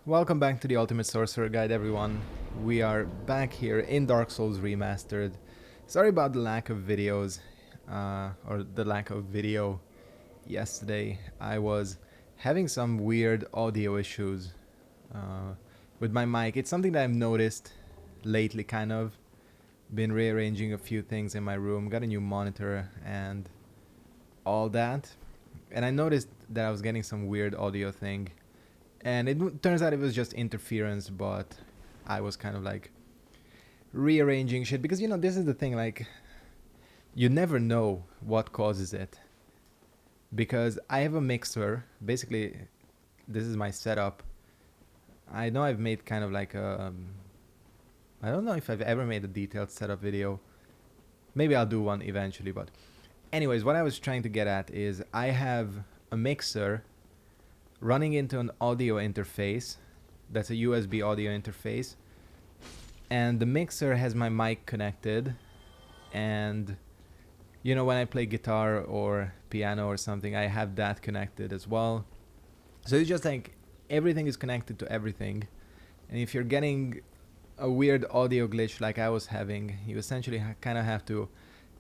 Welcome back to the Ultimate Sorcerer Guide, everyone. We are back here in Dark Souls Remastered. Sorry about the lack of videos, or the lack of video yesterday. I was having some weird audio issues with my mic. It's something that I've noticed lately, kind of. Been rearranging a few things in my room, got a new monitor and all that. And I noticed that I was getting some weird audio thing. And it turns out it was just interference, but I was kind of like rearranging shit because this is the thing, like you never know what causes it. Because I have a mixer, basically this is my setup. I know I've made kind of like I don't know if I've ever made a detailed setup video. Maybe I'll do one eventually, but anyways, what I was trying to get at is I have a mixer running into an audio interface. That's a USB audio interface. And the mixer has my mic connected. And, when I play guitar or piano or something, I have that connected as well. So it's just like everything is connected to everything. And if you're getting a weird audio glitch like I was having, you essentially kind of have to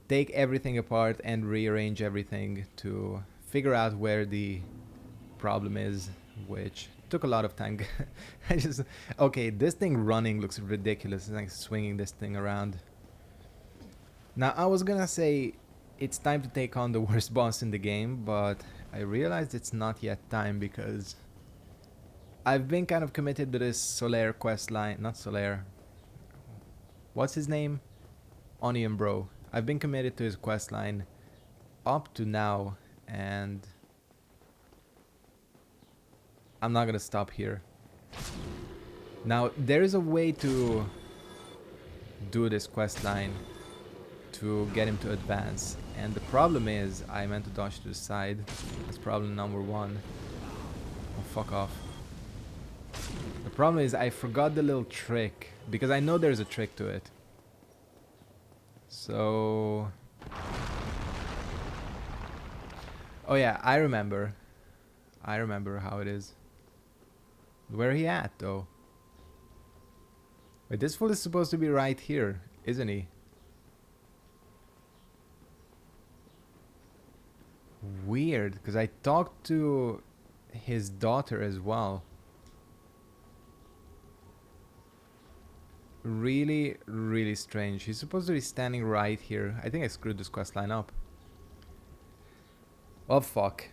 take everything apart and rearrange everything to figure out where the problem is, which took a lot of time. Okay, this thing running looks ridiculous. It's like swinging this thing around. Now I was gonna say it's time to take on the worst boss in the game, but I realized it's not yet time because I've been kind of committed to this Solaire quest line. Not Solaire, what's his name? Onion Bro. I've been committed to his quest line up to now, and I'm not gonna stop here. Now, there is a way to do this quest line to get him to advance, and the problem is I meant to dodge to the side. That's problem number one. Oh, fuck off. The problem is I forgot the little trick, because I know there's a trick to it. So... oh yeah, I remember how it is. Where he at, though? Wait, this fool is supposed to be right here, isn't he? Weird, because I talked to his daughter as well. Really, really strange. He's supposed to be standing right here. I think I screwed this quest line up. Oh, fuck.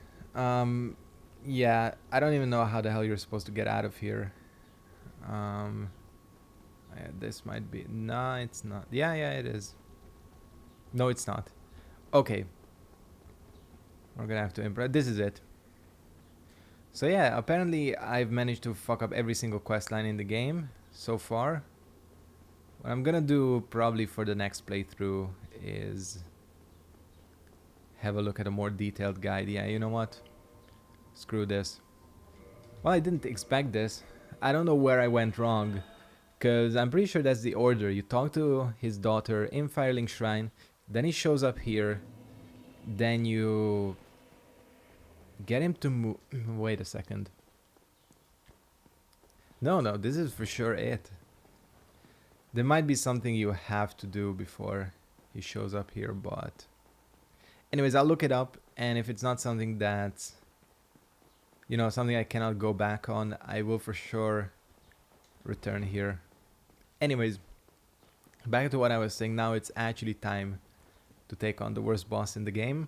Yeah, I don't even know how the hell you're supposed to get out of here. Yeah, this might be... nah, it's not. Yeah, it is. No, it's not. Okay. We're gonna have to impress. This is it. So yeah, apparently I've managed to fuck up every single quest line in the game so far. What I'm gonna do probably for the next playthrough is have a look at a more detailed guide. Yeah, you know what? Screw this. Well, I didn't expect this. I don't know where I went wrong, because I'm pretty sure that's the order. You talk to his daughter in Firelink Shrine, then he shows up here, then you get him to move. Wait a second. No, this is for sure it. There might be something you have to do before he shows up here, but... anyways, I'll look it up, and if it's not something that's... something I cannot go back on, I will for sure return here. Anyways, back to what I was saying. Now it's actually time to take on the worst boss in the game.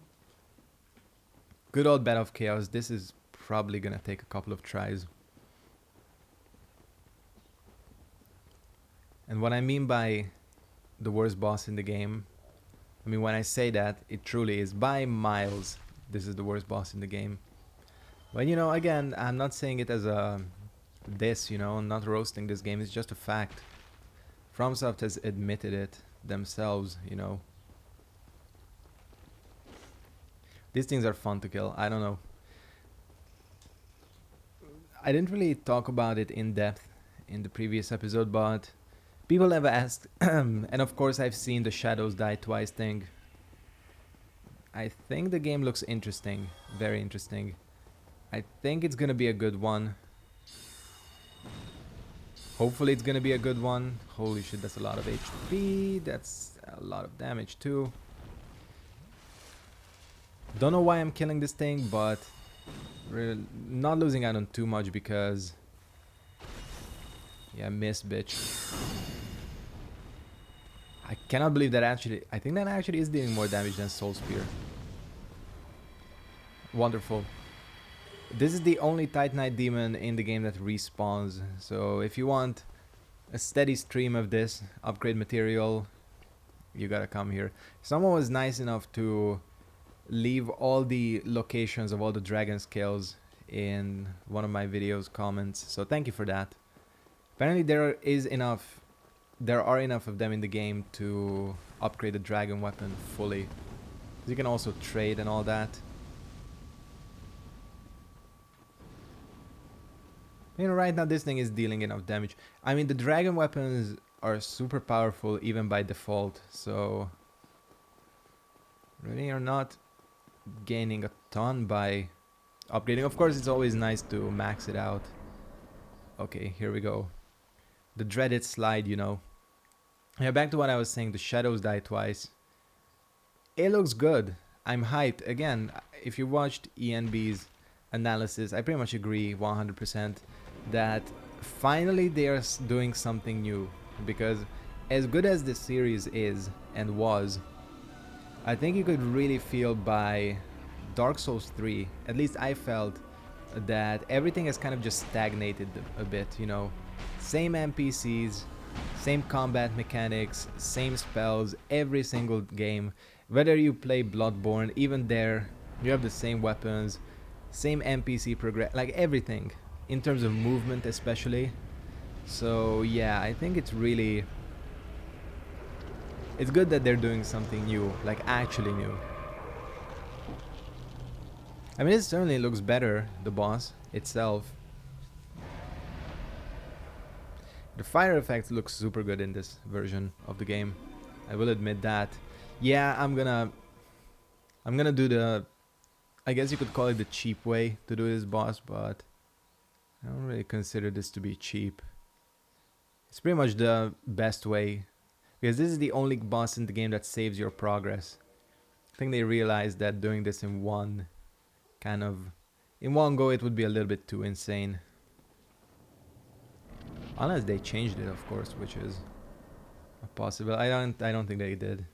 Good old Battle of Chaos. This is probably gonna take a couple of tries. And what I mean by the worst boss in the game, I mean when I say that, it truly is by miles. This is the worst boss in the game. But again, I'm not saying it as a I'm not roasting this game. It's just a fact. FromSoft has admitted it themselves, These things are fun to kill. I don't know. I didn't really talk about it in depth in the previous episode, but people have asked, and of course I've seen the Shadows Die Twice thing. I think the game looks interesting. Very interesting. I think it's gonna be a good one. Hopefully it's gonna be a good one. Holy shit, that's a lot of HP. That's a lot of damage too. Don't know why I'm killing this thing, but not losing out on too much because... Yeah, miss, bitch. I cannot believe that actually... I think that actually is dealing more damage than Soul Spear. Wonderful. This is the only Titanite demon in the game that respawns. So if you want a steady stream of this upgrade material, you gotta come here. Someone was nice enough to leave all the locations of all the dragon scales in one of my videos comments. So thank you for that. Apparently there are enough of them in the game to upgrade the dragon weapon fully. You can also trade and all that. You know, right now this thing is dealing enough damage. I mean, the dragon weapons are super powerful even by default, so really you're not gaining a ton by upgrading. Of course, it's always nice to max it out. Okay, here we go. The dreaded slide, you know. Yeah, back to what I was saying, the shadows die twice. It looks good. I'm hyped. Again, if you watched ENB's analysis, I pretty much agree 100% that finally they are doing something new. Because as good as this series is and was, I think you could really feel by Dark Souls 3, at least I felt, that everything has kind of just stagnated a bit, you know. Same NPCs, same combat mechanics, same spells, every single game. Whether you play Bloodborne, even there, you have the same weapons, same NPC progress, like everything, in terms of movement especially. So yeah, I think it's really... It's good that they're doing something new, like actually new. I mean, it certainly looks better, the boss itself. The fire effect looks super good in this version of the game. I will admit that. Yeah, I'm gonna do the... I guess you could call it the cheap way to do this boss, but I don't really consider this to be cheap. It's pretty much the best way, because this is the only boss in the game that saves your progress. I think they realized that doing this in one go, it would be a little bit too insane. Unless they changed it, of course, which is possible. I don't think they did.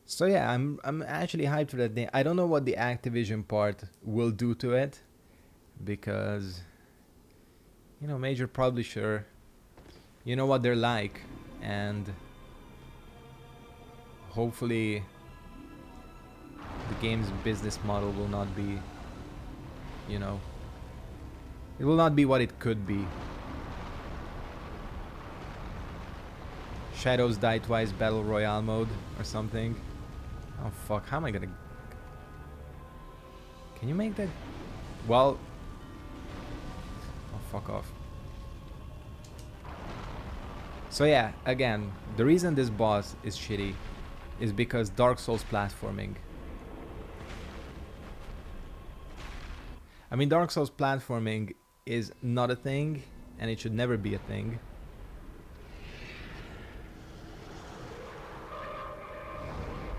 So yeah, I'm actually hyped for that thing. I don't know what the Activision part will do to it, because, you know, major publisher, you know what they're like, and hopefully the game's business model will not be, you know, it will not be what it could be. Shadows die twice battle royale mode or something. Oh fuck, how am I gonna... Can you make that? Well... Oh, fuck off. So yeah, again, the reason this boss is shitty is because Dark Souls platforming. I mean, Dark Souls platforming is not a thing, and it should never be a thing.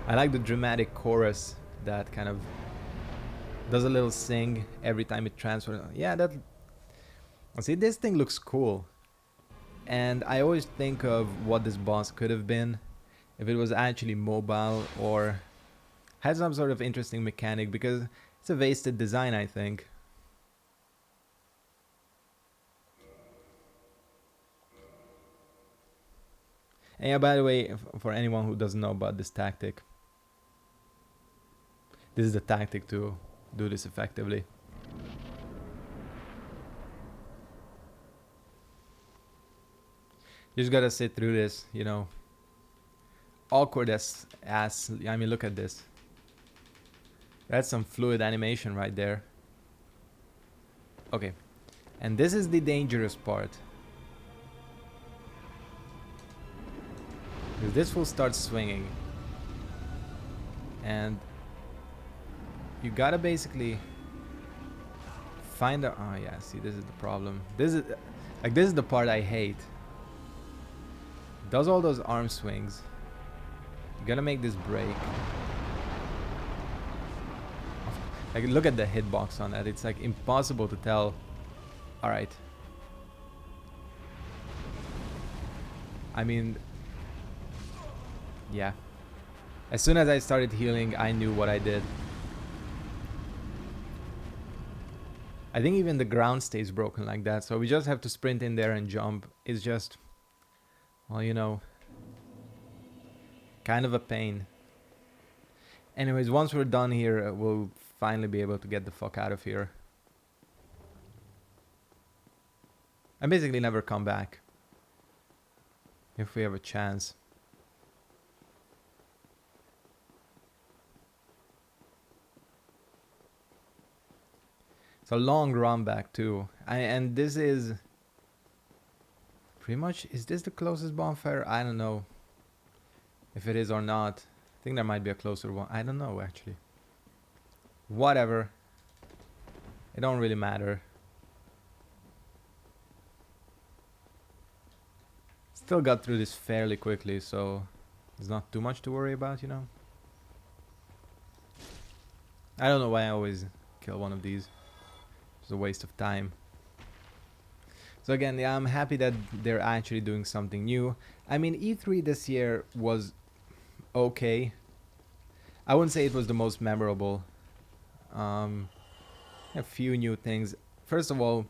I like the dramatic chorus that kind of does a little sing every time it transfers. Yeah, that... See, this thing looks cool. And I always think of what this boss could have been if it was actually mobile or had some sort of interesting mechanic, because it's a wasted design, I think. And yeah, by the way, for anyone who doesn't know about this tactic, this is the tactic to do this effectively. You just gotta sit through this, you know. Awkward as I mean, look at this. That's some fluid animation right there. Okay. And this is the dangerous part. Because this will start swinging. And you gotta basically find a... Oh yeah, see, this is the problem. Like, this is the part I hate. Does all those arm swings. You gotta make this break. Like, look at the hitbox on that. It's like impossible to tell. Alright. I mean, yeah. As soon as I started healing, I knew what I did. I think even the ground stays broken like that, so we just have to sprint in there and jump. It's just, well, you know, kind of a pain. Anyways, once we're done here, we'll finally be able to get the fuck out of here. And basically never come back. If we have a chance. It's a long run back too. And this is pretty much, is this the closest bonfire? I don't know if it is or not. I think there might be a closer one. I don't know actually. Whatever. It don't really matter. Still got through this fairly quickly, so there's not too much to worry about, you know. I don't know why I always kill one of these. It's a waste of time. So again, yeah, I'm happy that they're actually doing something new. I mean, E3 this year was okay. I wouldn't say it was the most memorable. A few new things. First of all,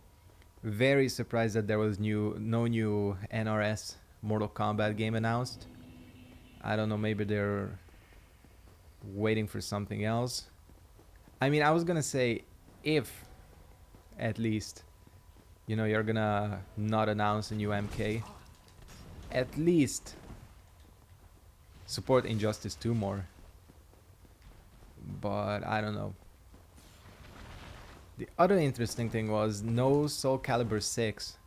very surprised that there was no new NRS Mortal Kombat game announced. I don't know, maybe they're waiting for something else. I mean, I was gonna say, if at least, you know, you're gonna not announce a new MK, at least support Injustice 2 more. But I don't know. The other interesting thing was no Soul Calibur 6.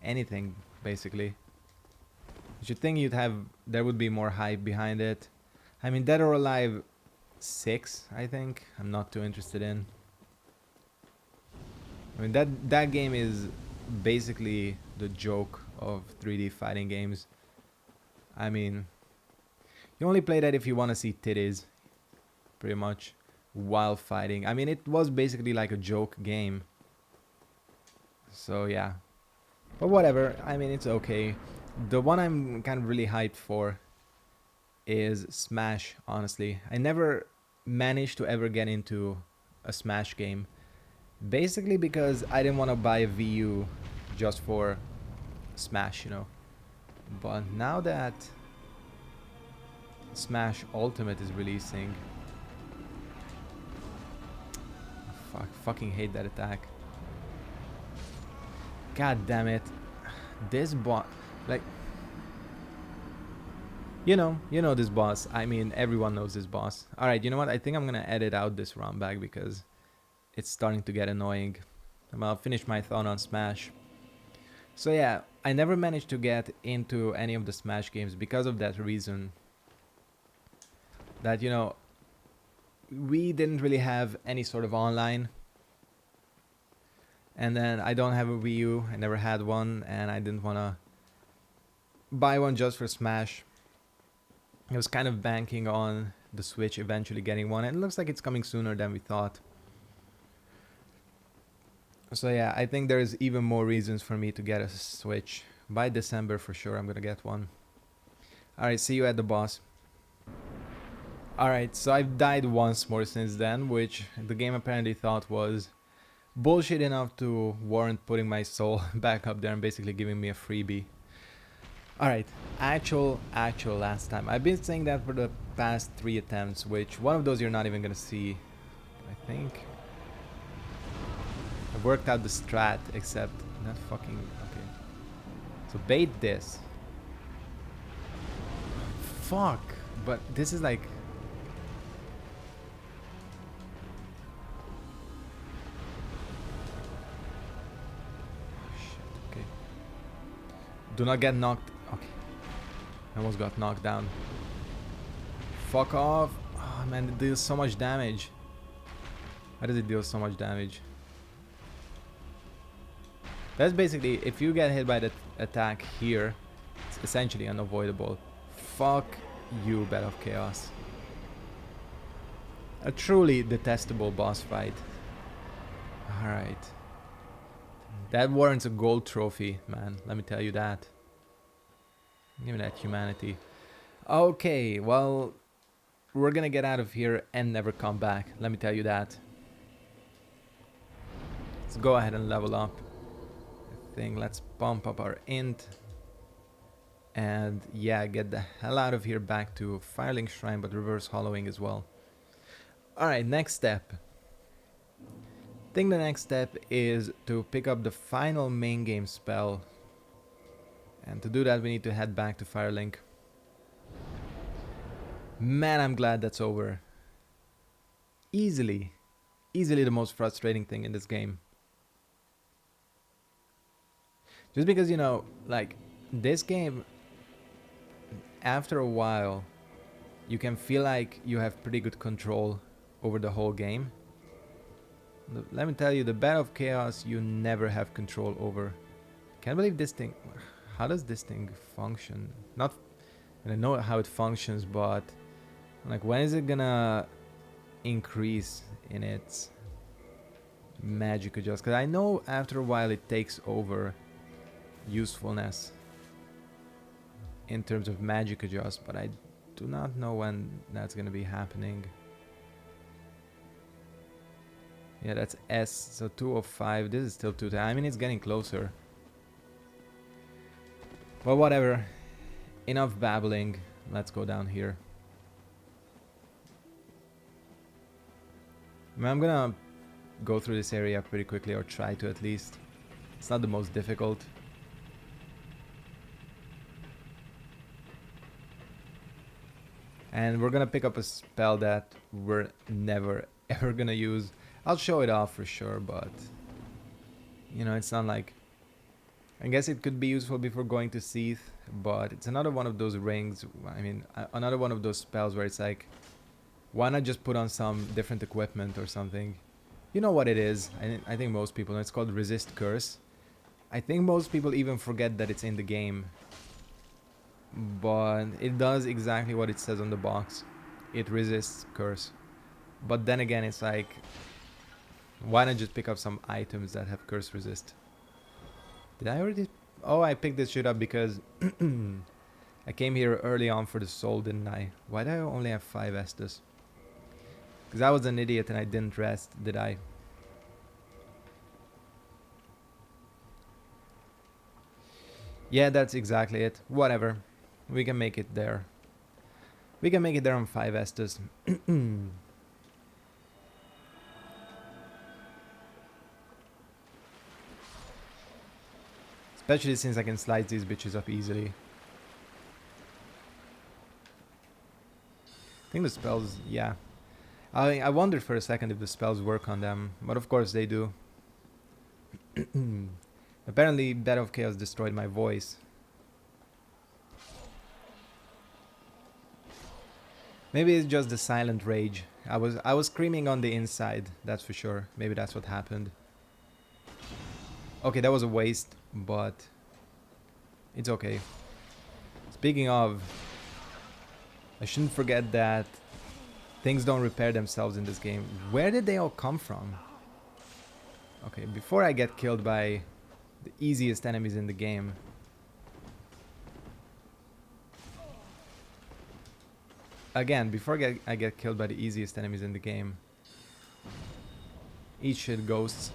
Anything, basically. You should think there would be more hype behind it. I mean, Dead or Alive 6, I think, I'm not too interested in. I mean, that game is basically the joke of 3D fighting games. I mean, you only play that if you want to see titties, pretty much, while fighting. I mean, it was basically like a joke game. So yeah. But whatever, I mean, it's okay. The one I'm kind of really hyped for is Smash, honestly. I never managed to ever get into a Smash game. Basically because I didn't want to buy a Wii U just for Smash, you know. But now that Smash Ultimate is releasing... fucking hate that attack. God damn it. This boss... Like... You know this boss. I mean, everyone knows this boss. Alright, you know what? I think I'm gonna edit out this run back because it's starting to get annoying. I'll finish my thought on Smash. So yeah, I never managed to get into any of the Smash games because of that reason. That, you know, we didn't really have any sort of online. And then I don't have a Wii U, I never had one, and I didn't want to buy one just for Smash. I was kind of banking on the Switch eventually getting one, and it looks like it's coming sooner than we thought. So yeah, I think there's even more reasons for me to get a Switch. By December for sure I'm gonna get one. Alright, see you at the boss. Alright, so I've died once more since then, which the game apparently thought was bullshit enough to warrant putting my soul back up there and basically giving me a freebie. Alright, actual last time. I've been saying that for the past 3 attempts, which one of those you're not even gonna see, I think. I worked out the strat, except not fucking... okay. So bait this. Fuck! But this is like... shit, okay. Do not get knocked... okay. I almost got knocked down. Fuck off! Oh man, it deals so much damage. Why does it deal so much damage? That's basically, if you get hit by the attack here, it's essentially unavoidable. Fuck you, Bed of Chaos. A truly detestable boss fight. Alright. That warrants a gold trophy, man. Let me tell you that. Give me that humanity. Okay, well, we're gonna get out of here and never come back. Let me tell you that. Let's go ahead and level up. Let's pump up our int. And yeah, get the hell out of here back to Firelink Shrine, but reverse hollowing as well. Alright, next step. I think the next step is to pick up the final main game spell. And to do that, we need to head back to Firelink. Man, I'm glad that's over. Easily the most frustrating thing in this game. Just because, you know, like, this game, after a while, you can feel like you have pretty good control over the whole game. Let me tell you, the Bed of Chaos you never have control over. Can't believe this thing. How does this thing function? Not, I don't know how it functions, but like, when is it gonna increase in its magic adjust? Because I know after a while it takes over usefulness in terms of magic adjust, but I do not know when that's gonna be happening. Yeah, that's S, so 205. This is still 2. I mean, it's getting closer. Well, whatever. Enough babbling. Let's go down here. I mean, I'm gonna go through this area pretty quickly, or try to at least. It's not the most difficult. And we're gonna pick up a spell that we're never ever gonna use. I'll show it off for sure, but you know, it's not like, I guess it could be useful before going to Seath, but it's another one of those rings. I mean, another one of those spells where it's like, why not just put on some different equipment or something? You know what it is. I think most people know. It's called Resist Curse. I think most people even forget that it's in the game, but it does exactly what it says on the box. It resists curse. But then again, it's like, why not just pick up some items that have curse resist? Did I already? Oh, I picked this shit up because I came here early on for the soul, didn't I? Why did I only have 5 Estus? Because I was an idiot and I didn't rest, did I? Yeah, that's exactly it. Whatever. We can make it there. We can make it there on 5 Estus. Especially since I can slice these bitches up easily. I think the spells, yeah. I wondered for a second if the spells work on them, but of course they do. Apparently, Bed of Chaos destroyed my voice. Maybe it's just the silent rage. I was screaming on the inside, that's for sure. Maybe that's what happened. Okay, that was a waste, but it's okay. Speaking of, I shouldn't forget that things don't repair themselves in this game. Where did they all come from? Okay, before I get killed by the easiest enemies in the game. Again, before I get killed by the easiest enemies in the game. Eat shit, ghosts.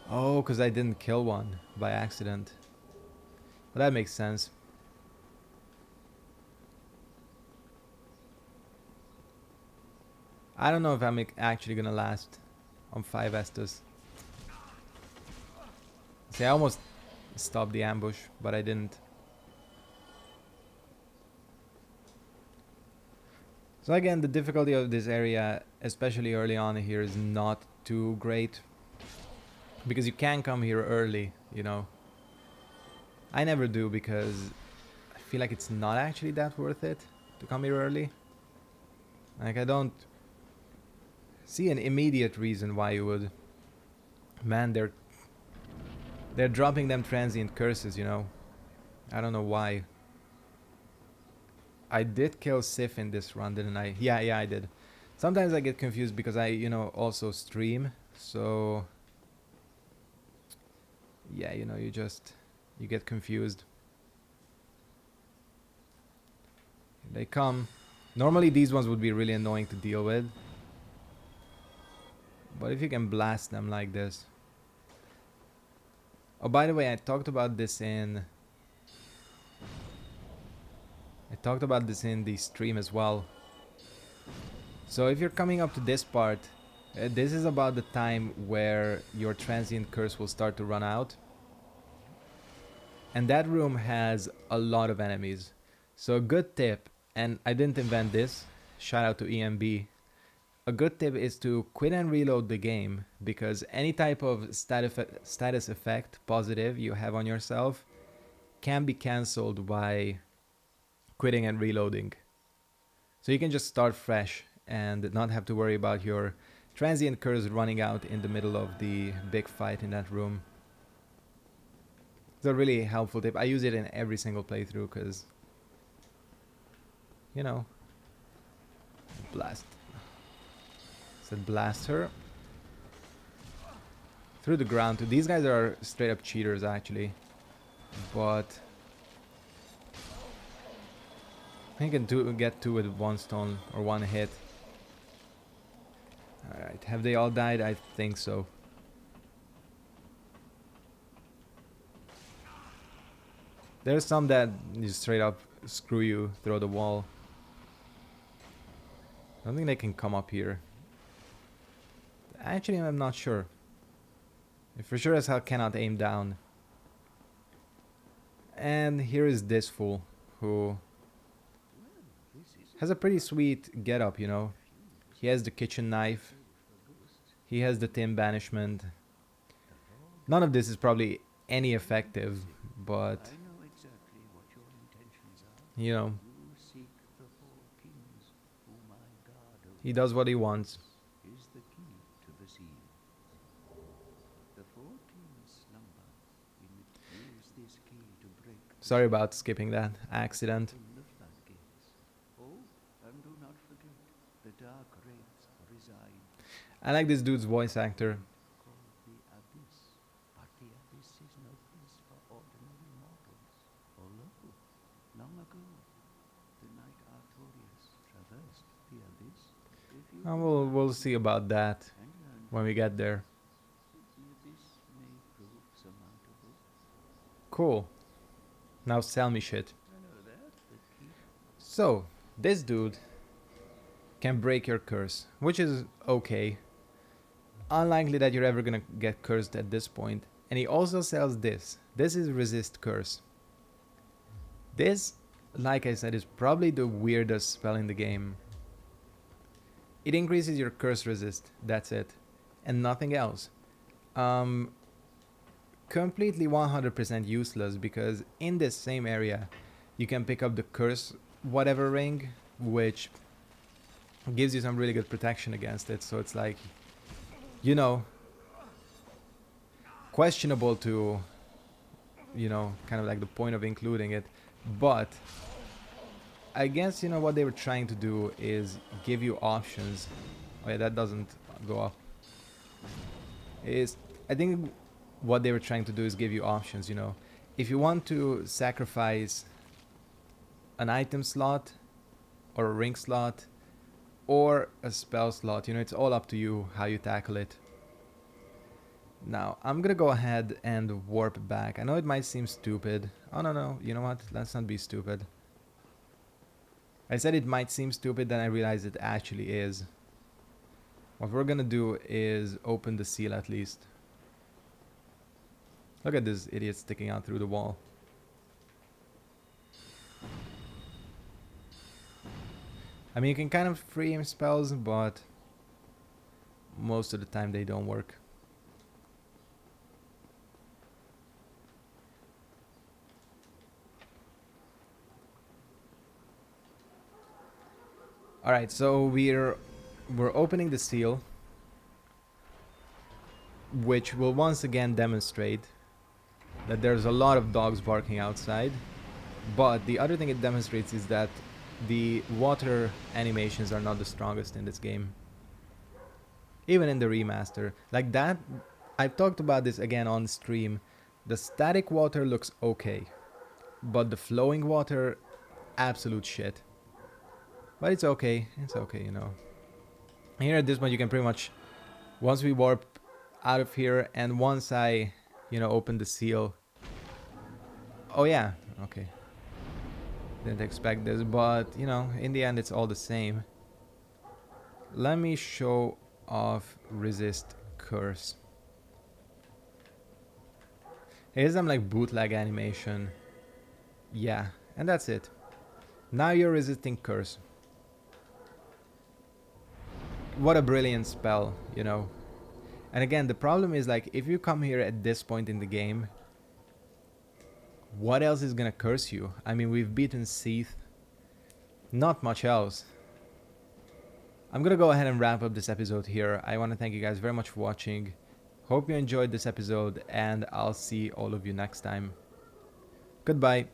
Oh, because I didn't kill one by accident. Well, that makes sense. I don't know if I'm actually gonna last on 5 Estus. See, I almost stopped the ambush, but I didn't. So again, the difficulty of this area, especially early on here, is not too great. Because you can come here early, you know. I never do because I feel like it's not actually that worth it to come here early. Like, I don't see an immediate reason why you would. Man, they're They're dropping them transient curses, you know. I don't know why. I did kill Sif in this run, didn't I? Yeah, I did. Sometimes I get confused because I, you know, also stream. So, yeah, you know, you get confused. They come. Normally these ones would be really annoying to deal with. But if you can blast them like this. Oh, by the way, I talked about this in the stream as well. So if you're coming up to this part, this is about the time where your transient curse will start to run out. And that room has a lot of enemies. So a good tip, and I didn't invent this, shout out to EMB. A good tip is to quit and reload the game, because any type of status effect positive you have on yourself can be cancelled by quitting and reloading. So you can just start fresh and not have to worry about your transient curse running out in the middle of the big fight in that room. It's a really helpful tip. I use it in every single playthrough because, you know, blast. Said blast her. Through the ground too. These guys are straight up cheaters actually. But I can get two with one stone or one hit. Alright, have they all died? I think so. There's some that just straight up screw you, throw the wall. I don't think they can come up here. Actually, I'm not sure. I for sure as hell cannot aim down. And here is this fool who has a pretty sweet getup, you know. He has the kitchen knife. He has the tin banishment. None of this is probably any effective, but you know, he does what he wants. Sorry about skipping that accident. I like this dude's voice actor. We'll see about that when we get there. Cool. Now sell me shit. So, this dude can break your curse, which is okay. Unlikely that you're ever gonna get cursed at this point. And he also sells this. This is resist curse. This, like I said, is probably the weirdest spell in the game. It increases your curse resist, that's it. And nothing else. Completely 100% useless, because in this same area you can pick up the curse whatever ring, which gives you some really good protection against it. So it's like, you know, questionable to, you know, kind of like the point of including it. But I guess, you know, what they were trying to do is give you options. Oh yeah, that doesn't go up. I think what they were trying to do is give you options, you know. If you want to sacrifice an item slot or a ring slot or a spell slot, you know, it's all up to you how you tackle it. Now, I'm gonna go ahead and warp back. I know it might seem stupid. Oh, no, you know what? Let's not be stupid. I said it might seem stupid, then I realized it actually is. What we're gonna do is open the seal at least. Look at this idiot sticking out through the wall. I mean, you can kind of free him spells, but most of the time they don't work. Alright, so we're opening the seal, which will once again demonstrate that there's a lot of dogs barking outside. But the other thing it demonstrates is that the water animations are not the strongest in this game. Even in the remaster. Like that, I've talked about this again on stream. The static water looks okay, but the flowing water, absolute shit. But it's okay, you know. Here at this point you can pretty much, once we warp out of here and once I, you know, open the seal. Oh yeah, okay. Didn't expect this, but you know, in the end it's all the same. Let me show off resist curse. Here's some like bootleg animation. Yeah, and that's it. Now you're resisting curse. What a brilliant spell, you know. And again, the problem is like if you come here at this point in the game, what else is gonna curse you? I mean, we've beaten Seath. Not much else. I'm gonna go ahead and wrap up this episode here. I want to thank you guys very much for watching. Hope you enjoyed this episode, and I'll see all of you next time. Goodbye.